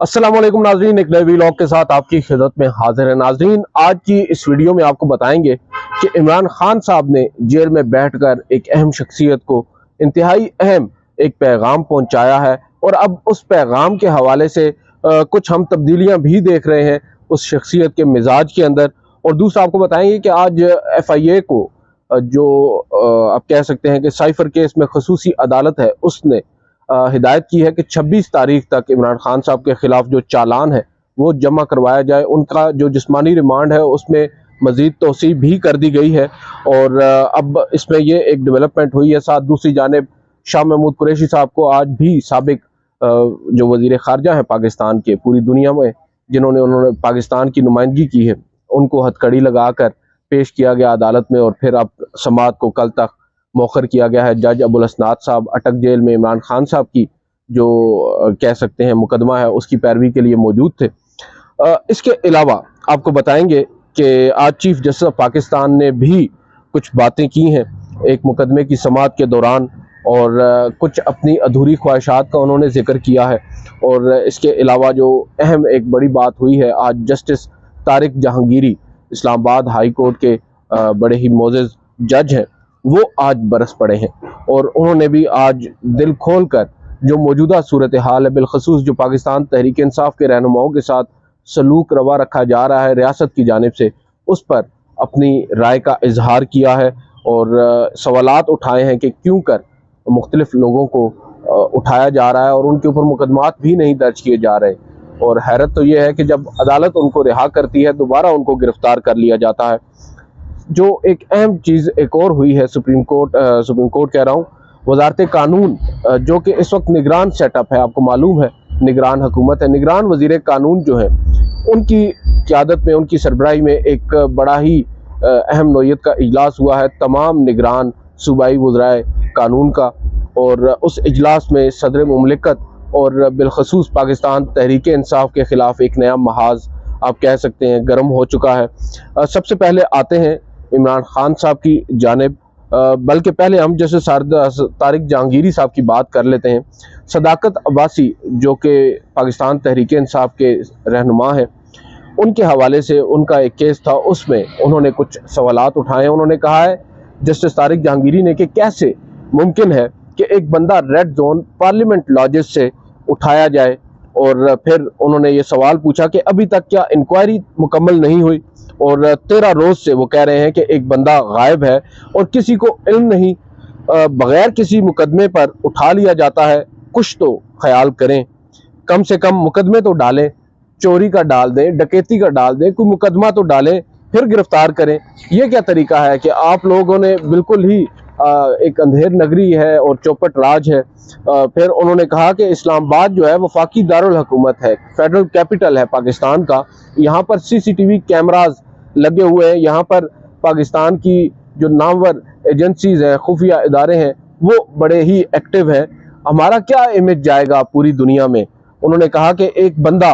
अस्सलाम वालेकुम नाजरीन, एक नए वीलॉग के साथ आपकी खिदमत में हाजिर है। नाजरीन, आज की इस वीडियो में आपको बताएंगे कि इमरान खान साहब ने जेल में बैठकर एक अहम शख्सियत को इंतहाई अहम एक पैगाम पहुंचाया है और अब उस पैगाम के हवाले से कुछ हम तब्दीलियां भी देख रहे हैं उस शख्सियत के मिजाज के अंदर। और दूसरा आपको बताएंगे कि आज FIA को जो आप कह सकते हैं कि साइफर केस में खसूसी अदालत है, उसने हिदायत की है कि 26 तारीख तक इमरान खान साहब के खिलाफ जो चालान है वो जमा करवाया जाए। उनका जो जिस्मानी रिमांड है उसमें मजीद तोसी भी कर दी गई है और अब इसमें ये एक डेवलपमेंट हुई है। साथ दूसरी जानिब शाह महमूद कुरैशी साहब को आज भी साबिक जो वजीर खारजा हैं पाकिस्तान के, पूरी दुनिया में उन्होंने पाकिस्तान की नुमाइंदगी की है, उनको हथकड़ी लगाकर पेश किया गया अदालत में और फिर अब समाअत को कल तक मौखर किया गया है। जज अबुल असनाद साहब अटक जेल में इमरान खान साहब की जो कह सकते हैं मुकदमा है उसकी पैरवी के लिए मौजूद थे। इसके अलावा आपको बताएंगे कि आज चीफ जस्टिस ऑफ पाकिस्तान ने भी कुछ बातें की हैं एक मुकदमे की समाअत के दौरान और कुछ अपनी अधूरी ख्वाहिशात का उन्होंने जिक्र किया है। और इसके अलावा जो अहम एक बड़ी बात हुई है, आज justice Tariq Jahangiri Islamabad high court के बड़े ही मोअज़्ज़ज़ जज हैं, वो आज बरस पड़े हैं और उन्होंने भी आज दिल खोल कर जो मौजूदा सूरत हाल है, बिलखसूस जो पाकिस्तान तहरीक इंसाफ के रहनुमाओं के साथ सलूक रवा रखा जा रहा है रियासत की जानिब से, उस पर अपनी राय का इजहार किया है और सवालात उठाए हैं कि क्यों कर मुख्तलिफ लोगों को उठाया जा रहा है और उनके ऊपर मुकदमात भी नहीं दर्ज किए जा रहे। और हैरत तो यह है कि जब अदालत उनको रिहा करती है दोबारा उनको गिरफ्तार कर लिया जाता है। जो एक अहम चीज़ एक और हुई है, सुप्रीम कोर्ट कह रहा हूँ, वजारत कानून जो कि इस वक्त निगरान सेटअप है, आपको मालूम है निगरान हुकूमत है, निगरान वजीर कानून जो है उनकी क़यादत में, उनकी सरबराही में एक बड़ा ही अहम नौयत का इजलास हुआ है तमाम निगरान सूबाई वज़राए कानून का। और उस इजलास में सदर मुमलिकत और बिलखसूस पाकिस्तान तहरीक इंसाफ के ख़िलाफ़ एक नया महाज आप कह सकते हैं गर्म हो चुका है। सबसे पहले आते हैं इमरान खान साहब की जानिब, बल्कि पहले हम जैसे तारिक जहांगीरी साहब की बात कर लेते हैं। सदाकत अब्बासी जो कि पाकिस्तान तहरीक इंसाफ के रहनुमा हैं, उनके हवाले से उनका एक केस था, उसमें उन्होंने कुछ सवालात उठाए। उन्होंने कहा है जस्टिस तारिक जहांगीरी ने कि कैसे मुमकिन है कि एक बंदा रेड जोन पार्लियामेंट लॉजेस से उठाया जाए। और फिर उन्होंने ये सवाल पूछा कि अभी तक क्या इंक्वायरी मुकम्मल नहीं हुई और 13 रोज से वो कह रहे हैं कि एक बंदा गायब है और किसी को इल्म नहीं, बगैर किसी मुकदमे पर उठा लिया जाता है। कुछ तो ख्याल करें, कम से कम मुकदमे तो डालें, चोरी का डाल दें, डकैती का डाल दें, कोई मुकदमा तो डालें, फिर गिरफ्तार करें। ये क्या तरीका है कि आप लोगों ने बिल्कुल ही एक अंधेर नगरी है और चौपट राज है। फिर उन्होंने कहा कि इस्लामाबाद जो है वफाकी दारुल हुकूमत है, फेडरल कैपिटल है पाकिस्तान का, यहाँ पर CCTV कैमराज लगे हुए हैं, यहाँ पर पाकिस्तान की जो नामवर एजेंसीज हैं, खुफिया इदारे हैं, वो बड़े ही एक्टिव हैं। हमारा क्या इमेज जाएगा पूरी दुनिया में। उन्होंने कहा कि एक बंदा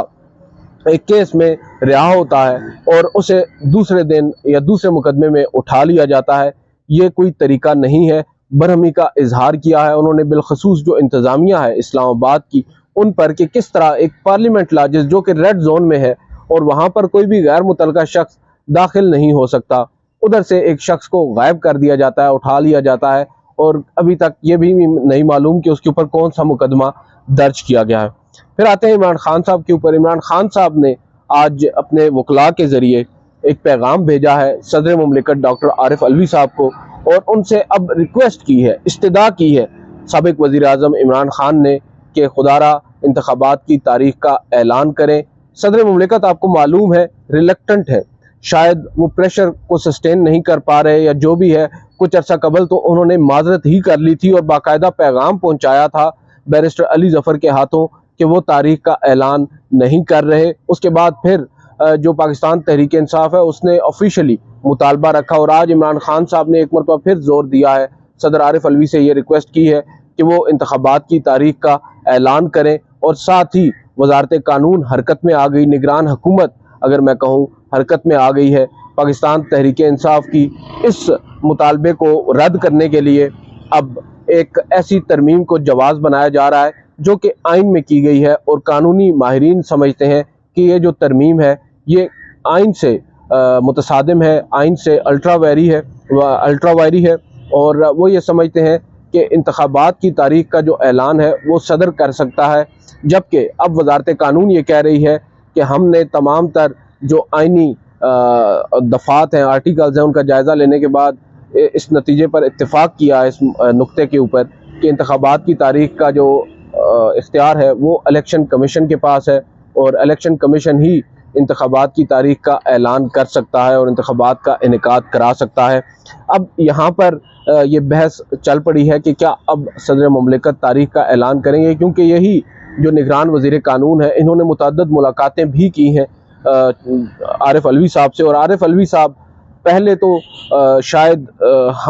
एक केस में रिहा होता है और उसे दूसरे दिन या दूसरे मुकदमे में उठा लिया जाता है, ये कोई तरीका नहीं है। बरहमी का इजहार किया है उन्होंने बिलखसूस जो इंतज़ामिया है इस्लामाबाद की, उन पर कि किस तरह एक पार्लियामेंट लॉजेस जो कि रेड जोन में है और वहाँ पर कोई भी गैर मुतलका शख्स दाखिल नहीं हो सकता, उधर से एक शख्स को गायब कर दिया जाता है, उठा लिया जाता है और अभी तक ये भी नहीं मालूम कि उसके ऊपर कौन सा मुकदमा दर्ज किया गया है। फिर आते हैं इमरान खान साहब के ऊपर। इमरान खान साहब ने आज अपने वकला के ज़रिए एक पैगाम भेजा है सदर मुमलिकत डॉक्टर आरिफ अलवी साहब को और उनसे अब रिक्वेस्ट की है, इस्तदा की है साबिक वज़ीर आज़म इमरान खान ने कि खुदारा इंतखाबात की तारीख का ऐलान करें। सदर मुमलिकत आपको मालूम है रिलक्टेंट है, शायद वो प्रेशर को सस्टेन नहीं कर पा रहे या जो भी है। कुछ अर्सा कबल तो उन्होंने माजरत ही कर ली थी और बाकायदा पैगाम पहुँचाया था बैरिस्टर अली जफ़र के हाथों कि वो तारीख का ऐलान नहीं कर रहे। उसके बाद फिर जो पाकिस्तान तहरीक इंसाफ है उसने ऑफिशियली मुतालबा रखा और आज इमरान खान साहब ने एक मरतबा फिर जोर दिया है, सदर आरिफ अलवी से ये रिक्वेस्ट की है कि वो इंतखाबात की तारीख का ऐलान करें। और साथ ही वजारत कानून हरकत में आ गई, निगरान हुकूमत अगर मैं कहूँ हरकत में आ गई है। पाकिस्तान तहरीक इंसाफ की इस मुतालबे को रद्द करने के लिए अब एक ऐसी तरमीम को जवाज़ बनाया जा रहा है जो कि आइन में की गई है, और कानूनी माहिरीन समझते हैं कि ये जो तरमीम है ये आइन से मुतसादिम है, आइन से अल्ट्रा वायरी है। और वो ये समझते हैं कि इंतखाबात की तारीख का जो ऐलान है वो सदर कर सकता है, जबकि अब वजारत कानून ये कह रही है कि हमने तमाम तर जो आइनी दफ़ात हैं, आर्टिकल्स हैं, उनका जायज़ा लेने के बाद इस नतीजे पर इत्तेफाक किया है, इस नुक्ते के ऊपर, कि इंतखाबात की तारीख का जो इख्तियार है वो इलेक्शन कमीशन के पास है, और इलेक्शन कमीशन ही इंतखाबात की तारीख का ऐलान कर सकता है और इंतखाबात का इनेकाद करा सकता है। अब यहाँ पर ये बहस चल पड़ी है कि क्या अब सदर मुमलिकत तारीख का ऐलान करेंगे, क्योंकि यही जो निगरान वज़ीर कानून है इन्होंने मुतअद्दिद मुलाकातें भी की हैं आरिफ अलवी साहब से, और आरिफ अलवी साहब पहले तो शायद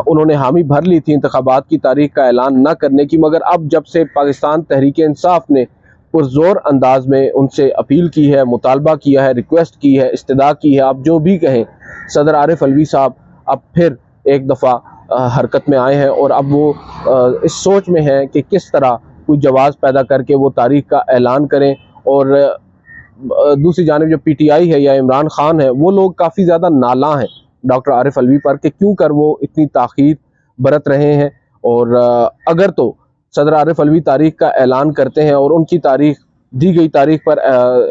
उन्होंने हामी भर ली थी इंतखाबात की तारीख का ऐलान न करने की, मगर अब जब से पाकिस्तान तहरीक इंसाफ ने पुरजोर अंदाज में उनसे अपील की है, मुतालबा किया है, रिक्वेस्ट की है, इस्तदा की है, आप जो भी कहें, सदर आरिफ अलवी साहब अब फिर एक दफ़ा हरकत में आए हैं, और अब वो इस सोच में हैं कि किस तरह कोई जवाज़ पैदा करके वो तारीख का ऐलान करें। और दूसरी जानिब जो PTI है या इमरान खान है, वो लोग काफ़ी ज़्यादा नाला हैं डॉक्टर आरिफ अलवी पर कि क्यों कर वो इतनी ताख़ीर बरत रहे हैं। और अगर तो सदर आरिफ अलवी तारीख का ऐलान करते हैं और उनकी तारीख दी गई तारीख पर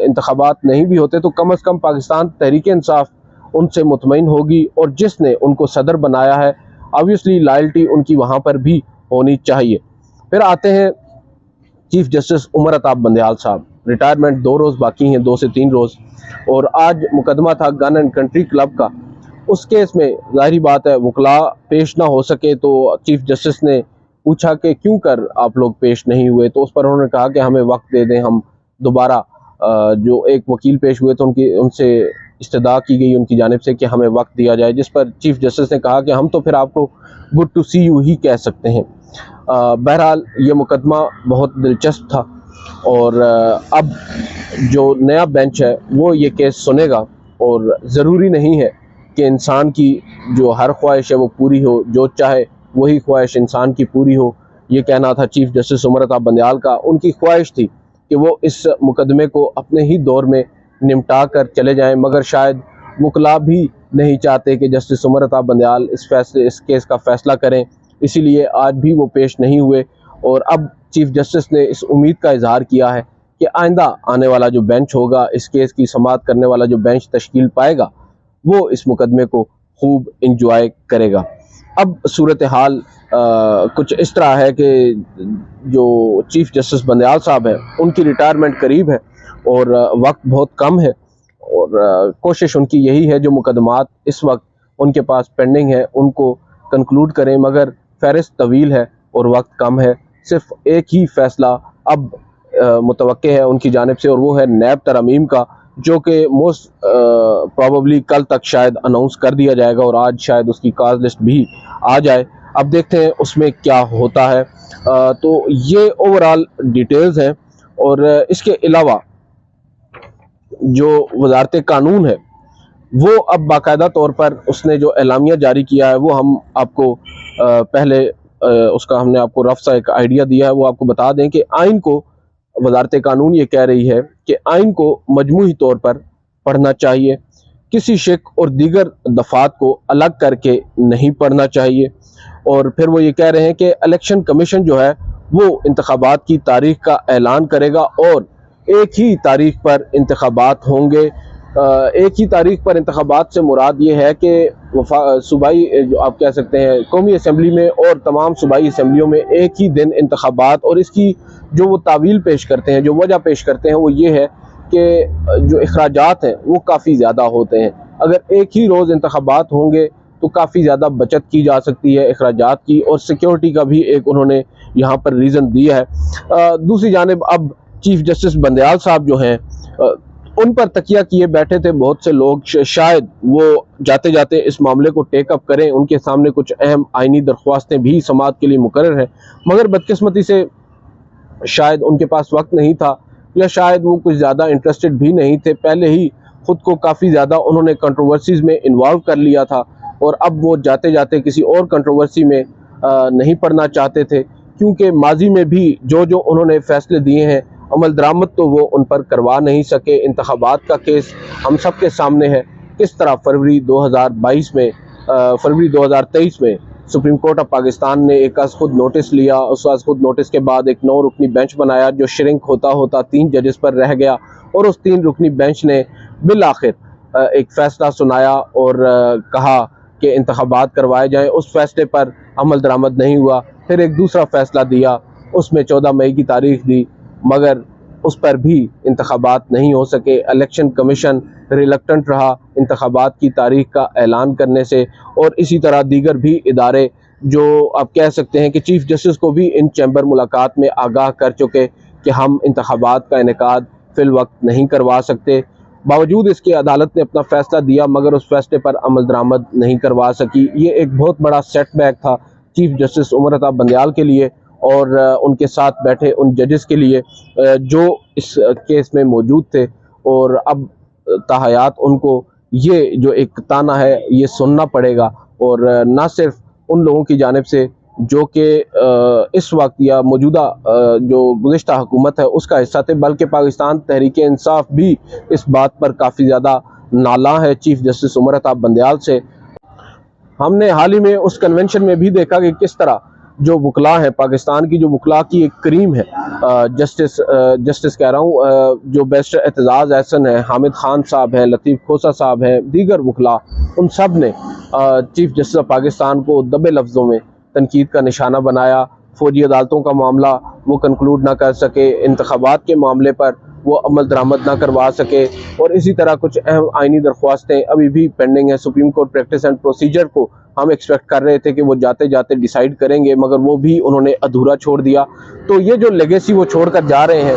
इंतखाबात नहीं भी होते, तो कम अज़ कम पाकिस्तान तहरीक इंसाफ उनसे मुतमईन होगी, और जिसने उनको सदर बनाया है ऑब्वियसली लॉयल्टी उनकी वहाँ पर भी होनी चाहिए। फिर आते हैं चीफ जस्टिस उमर अताब बंदयाल साहब, रिटायरमेंट 2 रोज़ बाकी हैं, 2 से 3 रोज़, और आज मुकदमा था गन एंड कंट्री क्लब का। उस केस में जाहिर बात है वकला पेश ना हो सके, तो चीफ जस्टिस ने पूछा कि क्यों कर आप लोग पेश नहीं हुए, तो उस पर उन्होंने कहा कि हमें वक्त दे दें, हम दोबारा जो एक वकील पेश हुए तो उनसे इस्तदा की गई उनकी जानिब से कि हमें वक्त दिया जाए, जिस पर चीफ जस्टिस ने कहा कि हम तो फिर आपको गुड टू सी यू ही कह सकते हैं। बहरहाल ये मुकदमा बहुत दिलचस्प था, और अब जो नया बेंच है वो ये केस सुनेगा, और ज़रूरी नहीं है कि इंसान की जो हर ख्वाहिश है वो पूरी हो, जो चाहे वही ख्वाहिश इंसान की पूरी हो। ये कहना था चीफ जस्टिस उमर अताब बंदयाल का। उनकी ख्वाहिश थी कि वो इस मुकदमे को अपने ही दौर में निपटा कर चले जाएं, मगर शायद वकला भी नहीं चाहते कि जस्टिस उमर अताब बंदयाल इस केस का फ़ैसला करें, इसीलिए आज भी वो पेश नहीं हुए। और अब चीफ जस्टिस ने इस उम्मीद का इजहार किया है कि आइंदा आने वाला जो बेंच होगा, इस केस की समाअत करने वाला जो बेंच तश्कील पाएगा, वो इस मुकदमे को खूब इंजॉय करेगा। अब सूरत हाल कुछ इस तरह है कि जो चीफ जस्टिस बंदयाल साहब हैं उनकी रिटायरमेंट करीब है, और वक्त बहुत कम है, और कोशिश उनकी यही है जो मुकदमात इस वक्त उनके पास पेंडिंग है उनको कंक्लूड करें, मगर फहरिस्त तवील है और वक्त कम है। सिर्फ एक ही फ़ैसला अब मुतवक्के है उनकी जानिब से, और वो है नैब तरमीम का, जो कि मोस्ट प्रॉबली कल तक शायद अनाउंस कर दिया जाएगा, और आज शायद उसकी काज लिस्ट भी आ जाए। अब देखते हैं उसमें क्या होता है। तो ये ओवरऑल डिटेल्स हैं, और इसके अलावा जो वजारत कानून है वो अब बाकायदा तौर पर उसने जो एलामिया जारी किया है, वो हम आपको पहले उसका हमने आपको रफ सा एक आइडिया दिया है, वो आपको बता दें कि आइन को वजारत कानून ये कह रही है कि आइन को मजमूई तौर पर पढ़ना चाहिए, किसी शिक और दीगर दफात को अलग करके नहीं पढ़ना चाहिए। और फिर वो ये कह रहे हैं कि इलेक्शन कमीशन जो है वो इंतखाबात की तारीख का ऐलान करेगा, और एक ही तारीख पर इंतखाबात होंगे। एक ही तारीख पर इंतखाबात से मुराद ये है कि सूबाई जो आप कह सकते हैं कौमी असम्बली में और तमाम सूबाई असम्बलियों में एक ही दिन इंतखाबात, और इसकी जो वो तावील पेश करते हैं, जो वजह पेश करते हैं, वो ये है कि जो अखराजात हैं वो काफ़ी ज़्यादा होते हैं। अगर एक ही रोज़ इंतखाबात होंगे तो काफ़ी ज़्यादा बचत की जा सकती है अखराजात की, और सिक्योरिटी का भी एक उन्होंने यहाँ पर रीज़न दिया है। दूसरी जानिब अब चीफ जस्टिस बंदयाल साहब जो हैं उन पर तकिया किए बैठे थे बहुत से लोग, शायद वो जाते जाते इस मामले को टेकअप करें, उनके सामने कुछ अहम आइनी दरख्वास्तें भी समाअत के लिए मुकर्रर हैं, मगर बदकिस्मती से शायद उनके पास वक्त नहीं था, या शायद वो कुछ ज़्यादा इंटरेस्टेड भी नहीं थे, पहले ही ख़ुद को काफ़ी ज़्यादा उन्होंने कंट्रोवर्सीज़ में इन्वॉल्व कर लिया था, और अब वो जाते जाते किसी और कंट्रोवर्सी में नहीं पढ़ना चाहते थे, क्योंकि माजी में भी जो जो उन्होंने फैसले दिए हैं अमल दरामद तो वो उन पर करवा नहीं सके। इंतखाबात का केस हम सब के सामने है, किस तरह फरवरी 2023 में सुप्रीम कोर्ट ऑफ पाकिस्तान ने एक अज खुद नोटिस लिया। उस अज खुद नोटिस के बाद एक 9 रुकनी बेंच बनाया जो श्रिंक होता होता 3 जजेस पर रह गया, और उस 3 रुकनी बेंच ने बिल आखिर एक फैसला सुनाया और कहा कि इंतखाबात करवाए जाएं। उस फैसले पर अमल दरामद नहीं हुआ। फिर एक दूसरा फैसला दिया, उसमें 14 मई की तारीख दी, मगर उस पर भी इंतखाबात नहीं हो सके। इलेक्शन कमीशन रिलक्टेंट रहा इंतखाबात की तारीख का ऐलान करने से, और इसी तरह दीगर भी इदारे जो आप कह सकते हैं कि चीफ जस्टिस को भी इन चैम्बर मुलाकात में आगाह कर चुके कि हम इंतखाबात का इनेकाद फिल वक्त नहीं करवा सकते। बावजूद इसके अदालत ने अपना फैसला दिया, मगर उस फैसले पर अमल दरामद नहीं करवा सकी। ये एक बहुत बड़ा सेटबैक था चीफ जस्टिस उमर अता बंदयाल के लिए और उनके साथ बैठे उन जजेस के लिए जो इस केस में मौजूद थे। और अब ताहयात उनको ये जो एक ताना है ये सुनना पड़ेगा, और ना सिर्फ उन लोगों की जानिब से जो कि इस वक्त या मौजूदा जो गुज़िश्ता हुकूमत है उसका हिस्सा थे, बल्कि पाकिस्तान तहरीक इंसाफ भी इस बात पर काफ़ी ज़्यादा नाला है चीफ जस्टिस उमर अता बंदयाल से। हमने हाल ही में उस कन्वेंशन में भी देखा कि किस तरह जो वकला हैं, पाकिस्तान की जो वकला की एक क्रीम है, जस्टिस कह रहा हूँ, जो बैरिस्टर एतजाज़ एहसन है, हामिद खान साहब हैं, लतीफ़ खोसा साहब हैं, दीगर वकला, उन सब ने चीफ जस्टिस ऑफ पाकिस्तान को दबे लफ्ज़ों में तनकीद का निशाना बनाया। फौजी अदालतों का मामला वो कंक्लूड ना कर सके, इंतखाबात के मामले पर वो अमल दरामद ना करवा सके, और इसी तरह कुछ अहम आइनी दरख्वास्तें अभी भी पेंडिंग हैं। Supreme court practice and procedure को हम एक्सपेक्ट कर रहे थे कि वो जाते जाते डिसाइड करेंगे, मगर वो भी उन्होंने अधूरा छोड़ दिया। तो ये जो लेगेसी वो छोड़ कर जा रहे हैं,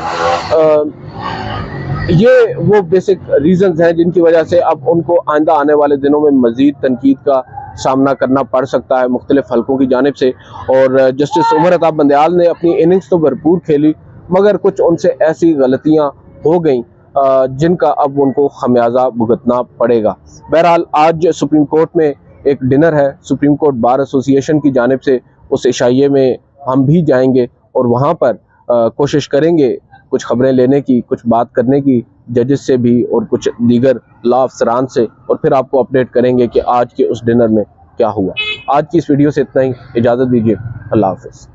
ये वो बेसिक रीजंस हैं जिनकी वजह से अब उनको आइंदा आने वाले दिनों में मजीद तनकीद का सामना करना पड़ सकता है मुख्तलिफ हलकों की जानिब से। और जस्टिस उमर अता बंदयाल ने अपनी इनिंग्स तो भरपूर खेली, मगर कुछ उनसे ऐसी गलतियां हो गई जिनका अब उनको खमियाजा भुगतना पड़ेगा। बहरहाल आज सुप्रीम कोर्ट में एक डिनर है सुप्रीम कोर्ट बार एसोसिएशन की जानिब से, उस इशाइये में हम भी जाएंगे और वहाँ पर कोशिश करेंगे कुछ खबरें लेने की, कुछ बात करने की जजेस से भी और कुछ दीगर लॉ अफसरान से, और फिर आपको अपडेट करेंगे कि आज के उस डिनर में क्या हुआ। आज की इस वीडियो से इतना ही, इजाज़त दीजिए, अल्लाह हाफ़िज़।